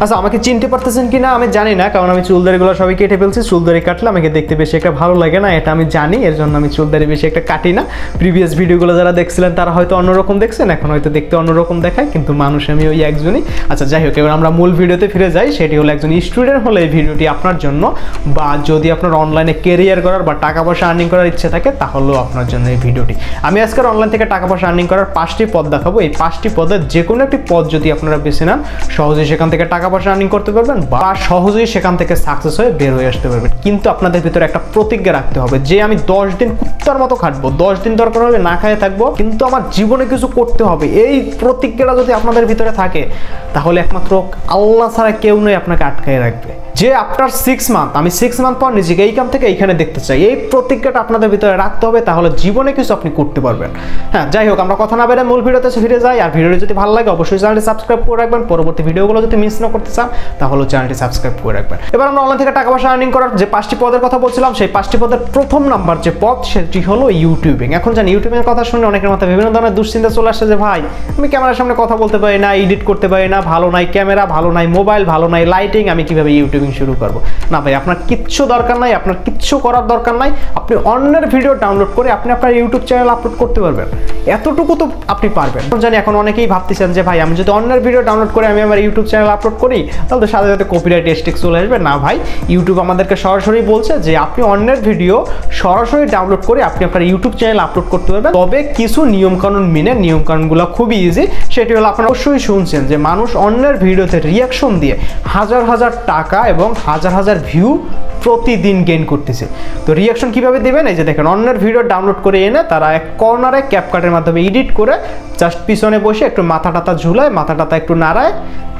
আচ্ছা, আমাকে চিনতে পারতেছেন কিনা আমি জানি না, কারণ আমি চুলদারিগুলো সবাই কেটে ফেলছি। চুলদারি কাটলে আমাকে দেখতে বেশি একটা ভালো লাগে না, এটা আমি জানি, এর জন্য আমি চুলদারি বেশি একটা কাটি না। প্রিভিয়াস ভিডিওগুলো যারা দেখছিলেন তারা হয়তো অন্যরকম দেখছেন, এখন হয়তো দেখতে অন্যরকম দেখায়, কিন্তু মানুষ আমি ওই একজনই। আচ্ছা যাই হোক, এবার আমরা মূল ভিডিওতে ফিরে যাই। সেটি হলো একজন স্টুডেন্ট হলে এই ভিডিওটি আপনার জন্য, বা যদি আপনার অনলাইনে কেরিয়ার করার বা টাকা পয়সা আর্নিং করার ইচ্ছে থাকে তাহলেও আপনার জন্য এই ভিডিওটি। আমি আজকের অনলাইন থেকে টাকা পয়সা আর্নিং করার 5টি পথ দেখাবো। এই 5টি পদের যে কোনো একটি পথ যদি আপনারা বেছে নেন, সহজেই সেখান থেকে টাকা পয়সা আর্নিং করতে পারবেন, বা সহজেই সেখান থেকে সাকসেস হয়ে বের হয়ে আসতে পারবেন। কিন্তু আপনাদের ভিতরে একটা প্রতিজ্ঞা রাখতে হবে যে আমি 10 দিন কুত্তার মতো খাটবো, 10 দিন দরকার হলে না খেয়ে থাকবো, কিন্তু আমার জীবনে কিছু করতে হবে। এই প্রতিজ্ঞাটা যদি আপনাদের ভিতরে থাকে তাহলে একমাত্র আল্লাহ ছাড়া কেউ নয় আপনাকে আটকায় রাখবে। যে আপনার 6 মান্থ, আমি 6 মান্থ পর নিজেকে এইখান থেকে এইখানে দেখতে চাই, এই প্রতিজ্ঞাটা আপনাদের ভিতরে রাখতে হবে, তাহলে জীবনে কিছু আপনি করতে পারবেন। হ্যাঁ, যাই হোক, আমরা কথা না বেড়ে মূল ভিডিওতে ফিরে যাই। আর ভিডিওটি যদি ভালো লাগে অবশ্যই চ্যানেলটি সাবস্ক্রাইব করে রাখবেন। পরবর্তী ভিডিওগুলো যদি মিস না করতে চান তাহলে চ্যানেলটি সাবস্ক্রাইব করে রাখবেন। এবার আমরা অনলাইন থেকে টাকা পয়সা আর্নিং করার যে 5টি পদের কথা বলছিলাম, সেই 5টি পদের প্রথম নাম্বার যে পদ সেটি হলো ইউটিউবিং। এখন জানি ইউটিউবিং এর কথা শুনে অনেকের মাথায় বিভিন্ন ধরনের দুশ্চিন্তা চলে আসছে যে ভাই আমি ক্যামেরার সামনে কথা বলতে পারি না, এডিট করতে পারি না, ভালো নাই ক্যামেরা, ভালো নাই মোবাইল, ভালো নাই লাইটিং, আমি কিভাবে ইউটিউবিং শুরু করব? না ভাই, আপনার কিচ্ছু দরকার নাই, আপনার কিচ্ছু করার দরকার নাই। আপনি অন্যের ভিডিও ডাউনলোড করে আপনি আপনার ইউটিউব চ্যানেল আপলোড করতে পারবেন, এতটুকু তো আপনি পারবেন। জানি এখন অনেকেই ভাবতেছেন যে ভাই আমি যদি অন্যের ভিডিও ডাউনলোড করে আমি আমার ইউটিউব চ্যানেল আপলোড করি তাহলে তো সাথে সাথে কপিরাইট স্ট্রাইক চলে আসবে। না ভাই, ইউটিউব আমাদেরকে সরাসরি বলছে যে আপনি অন্যের ভিডিও সরাসরি ডাউনলোড করে আপনি আপনার ইউটিউব চ্যানেল আপলোড করতে পারবেন, তবে কিছু নিয়মকানুন মেনে। নিয়মকানুনগুলো খুবই ইজি। সেটি হলো আপনারা অবশ্যই শুনছেন যে মানুষ অন্যের ভিডিওতে রিয়াকশন দিয়ে হাজার হাজার টাকা এবং হাজার হাজার ভিউ প্রতিদিন গেইন করতেছে। তো রিয়াকশন কিভাবে দেবেন? এই যে দেখেন, অন্যের ভিডিও ডাউনলোড করে এনে তারা এক কর্নারে ক্যাপকাটের মাধ্যমে এডিট করে জাস্ট পিছনে বসে একটু মাথা টাথা ঝুলায়, মাথা টাথা একটু নাড়ায়,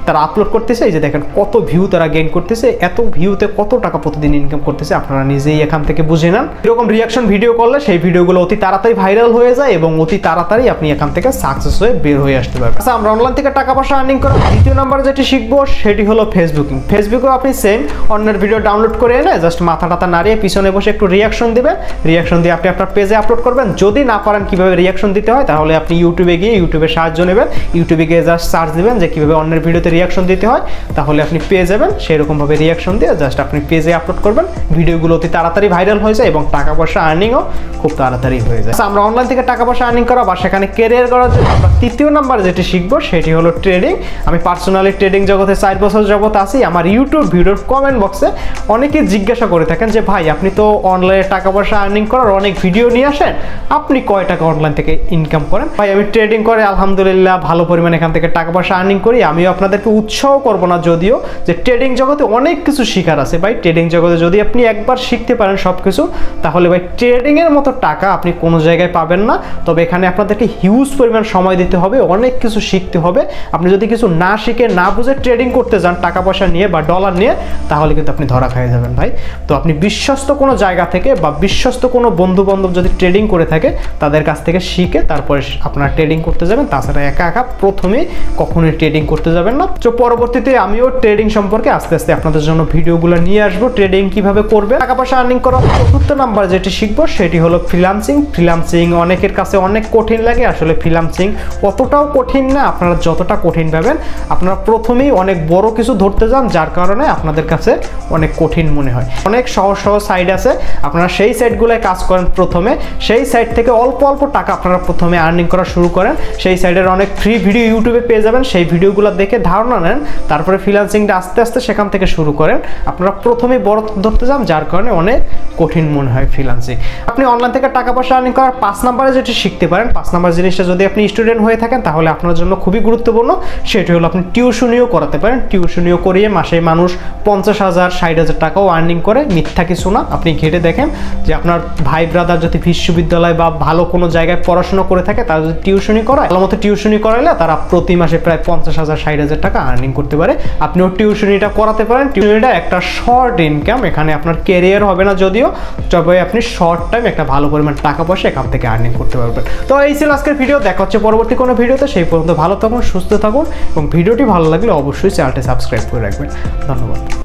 তারা আপলোড করতেছে। এই যে দেখেন কত ভিউ তারা গেইন করতেছে, এত ভিউতে কত টাকা প্রতিদিন ইনকাম করতেছে, আপনারা নিজেই এখান থেকে বুঝে নেন। এরকম রিয়াকশন ভিডিও করলে সেই ভিডিওগুলো অতি তাড়াতাড়ি ভাইরাল হয়ে যায় এবং অতি তাড়াতাড়ি আপনি এখান থেকে সাকসেস হয়ে বের হয়ে আসতে পারবেন। আচ্ছা, আমরা অনলাইন থেকে টাকা পয়সা আর্নিং করার দ্বিতীয় নাম্বারে যেটি শিখবো সেটি হলো ফেসবুকিং। ফেসবুকেও আপনি সেম অন্যের ভিডিও ডাউনলোড করে এনে জাস্ট মাথা টাথা নাড়িয়ে পিছনে বসে একটু রিয়াকশন দিবেন। রিয়াকশন দিয়ে আপনি আপনার পেজে আপলোড করবেন। যদি না পারেন কিভাবে রিয়াকশন দিতে হয় তাহলে আপনি ইউটিউবে গিয়ে ইউটিউবের সাহায্য নেবেন। ইউটিউবে গিয়ে জাস্ট সার্চ দিবেন যে কিভাবে অন্যের ভিডিওতে রিয়াকশন দিতে হয়, তাহলে আপনি পেয়ে যাবেন। সেরকমভাবে রিয়াকশন দিয়ে জাস্ট আপনি পেজে আপলোড করবেন, ভিডিওগুলো অতি তাড়াতাড়ি ভাইরাল হয়ে যায় এবং টাকা পয়সা আর্নিংও খুব তাড়াতাড়ি হয়ে যায়। আমরা অনলাইন থেকে টাকা পয়সা আর্নিং করা বা সেখানে ক্যারিয়ার করার জন্য আমরা তৃতীয় নাম্বার যেটি শিখবো সেটি হলো ট্রেডিং। আমি পার্সোনালি ট্রেডিং জগতে 4 বছর যাবত আছি। আমার ইউটিউব ভিডিওর কমেন্ট বক্সে অনেকে জিজ্ঞাসা করে থাকেন যে ভাই আপনি তো অনলাইনে টাকা পয়সা আর্নিং করার অনেক ভিডিও নিয়ে আসেন, আপনি কয় টাকা অনলাইন থেকে ইনকাম করেন? ভাই আমি ট্রেডিং করে আলহামদুলিল্লাহ ভালো পরিমাণে এখান থেকে টাকা পয়সা আর্নিং করি। আমিও আপনাদেরকে উৎসাহ করবো না যদিও, যে ট্রেডিং জগতে অনেক কিছু শিখার আছে ভাই। ট্রেডিং জগতে যদি আপনি একবার শিখতে পারেন সব কিছু, তাহলে ভাই ট্রেডিং এর মতো টাকা আপনি কোনো জায়গায় পাবেন না। তবে এখানে আপনাদেরকে হিউজ পরিমাণ সময় দিতে হবে, অনেক কিছু শিখতে হবে। আপনি যদি কিছু না শিখে না বুঝে ট্রেডিং করতে যান টাকা পয়সা নিয়ে বা ডলার নিয়ে, তাহলে কিন্তু আপনি ধরা খেয়ে যাবেন ভাই। তো আপনি বিশ্বস্ত কোনো জায়গা থেকে বা বিশ্বস্ত কোনো বন্ধু বান্ধব যদি ট্রেডিং করে থাকে তাদের কাছ থেকে শিখে তারপরে আপনারা ট্রেডিং করতে যাবেন। তাছাড়া একা একা প্রথমে কখনোই ট্রেডিং করতে যাবেন না। তো পরবর্তীতে আমিও ট্রেডিং সম্পর্কে আস্তে আস্তে আপনাদের জন্য ভিডিওগুলো নিয়ে আসবো, ট্রেডিং কিভাবে করবে। টাকা পয়সা আর্নিং করার চতুর্থ নাম্বার যেটি শিখবো সেটি হলো ফ্রিল্যান্সিং। ফ্রিল্যান্সিং অনেকের কাছে অনেক কঠিন লাগে, আসলে ফ্রিল্যান্সিং অতটাও কঠিন না। আপনারা যতটা কঠিন পাবেন, আপনারা প্রথমেই অনেক বড় কিছু ধরতে যান যার কারণে আপনাদের কাছে অনেক কঠিন মনে হয়। অনেক সহজ সহজ সাইট আছে, আপনারা সেই সাইটগুলোয় কাজ করেন প্রথমে, সেই সাইট থেকে অল্প অল্প টাকা আপনারা প্রথমে আর্নিং করা শুরু করেন। সেই সাইটের অনেক ফ্রি ভিডিও ইউটিউবে পেয়ে যাবেন, সেই ভিডিওগুলো দেখে ধারণা নেন, তারপরে ফ্রিল্যান্সিংটা আস্তে আস্তে সেখান থেকে শুরু করেন। আপনারা প্রথমেই বড় ধরতে যান যার কারণে অনেক কঠিন মনে হয় ফ্রিল্যান্সিং। আপনি অনলাইন থেকে টাকা পয়সা আর্নিং করার 5 নাম্বারে যেটি শিখতে পারেন, 5 নাম্বার জিনিসটা যদি আপনি স্টুডেন্ট হয়ে থাকেন তাহলে আপনার জন্য খুবই গুরুত্বপূর্ণ। সেটি হলো আপনি টিউশনিও করাতে পারেন। টিউশনিও করিয়ে মাসে মানুষ 50,000 60,000 টাকাও আর্নিং করে, মিথ্যা কিছু না। আপনি ঘেটে দেখেন যে আপনার ভাই ব্রাদার যদি বিশ্ববিদ্যালয় বা ভালো কোনো জায়গায় পড়াশোনা করে থাকে, তারা যদি টিউশনি করায়, ভালো মতো টিউশনি করাইলে তারা প্রতি মাসে প্রায় 50,000 60,000 টাকা আর্নিং করতে পারে। আপনিও টিউশনিটা করাতে পারেন। টিউশনিটা একটা শর্ট ইনকাম, এখানে আপনার ক্যারিয়ার হবে না যদিও, তবে আপনি শর্ট টাইম একটা ভালো পরিমাণ টাকা পয়সা এখান থেকে আর্নিং করতে পারবেন। তো এই ছিল আজকের ভিডিও, দেখা হচ্ছে পরবর্তী কোনো ভিডিওতে। সেই পর্যন্ত ভালো থাকুন, সুস্থ থাকুন এবং ভিডিওটি ভালো লাগলে অবশ্যই চ্যানেলটি সাবস্ক্রাইব করে রাখবেন। ধন্যবাদ।